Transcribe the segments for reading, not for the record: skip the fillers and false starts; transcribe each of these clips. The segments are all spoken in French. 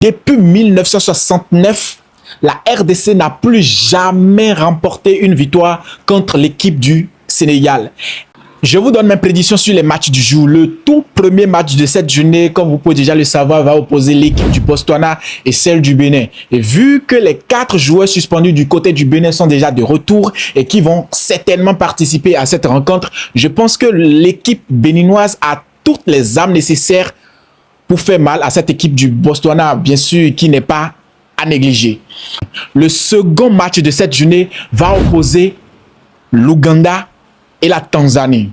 Depuis 1969, la RDC n'a plus jamais remporté une victoire contre l'équipe du Sénégal. Je vous donne mes prédictions sur les matchs du jour. Le tout premier match de cette journée, comme vous pouvez déjà le savoir, va opposer l'équipe du Botswana et celle du Bénin. Et vu que les 4 joueurs suspendus du côté du Bénin sont déjà de retour et qui vont certainement participer à cette rencontre, je pense que l'équipe béninoise a toutes les armes nécessaires pour faire mal à cette équipe du Botswana, bien sûr, qui n'est pas à négliger. Le second match de cette journée va opposer l'Ouganda et la Tanzanie.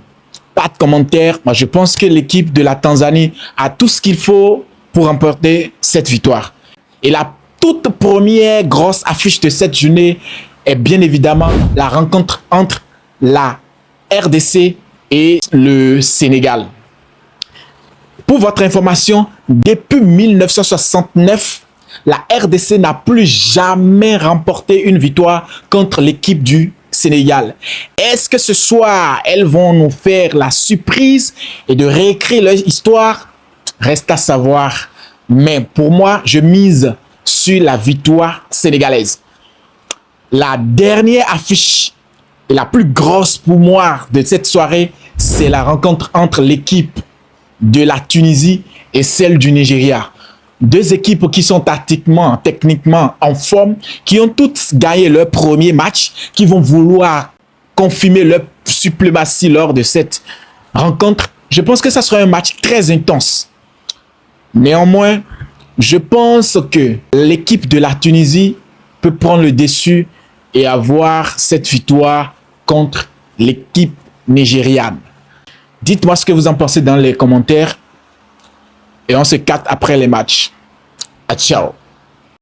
Pas de commentaire. Moi, je pense que l'équipe de la Tanzanie a tout ce qu'il faut pour remporter cette victoire. Et la toute première grosse affiche de cette journée est bien évidemment la rencontre entre la RDC et le Sénégal. Pour votre information, depuis 1969, la RDC n'a plus jamais remporté une victoire contre l'équipe du Sénégal. Est-ce que ce soir, elles vont nous faire la surprise et de réécrire leur histoire? Reste à savoir. Mais pour moi, je mise sur la victoire sénégalaise. La dernière affiche et la plus grosse pour moi de cette soirée, c'est la rencontre entre l'équipe de la Tunisie et celle du Nigeria. Deux équipes qui sont techniquement en forme, qui ont toutes gagné leur premier match, qui vont vouloir confirmer leur suprématie lors de cette rencontre. Je pense que ça sera un match très intense. Néanmoins, je pense que l'équipe de la Tunisie peut prendre le dessus et avoir cette victoire contre l'équipe nigériane. Dites-moi ce que vous en pensez dans les commentaires et on se capte après les matchs. Ciao.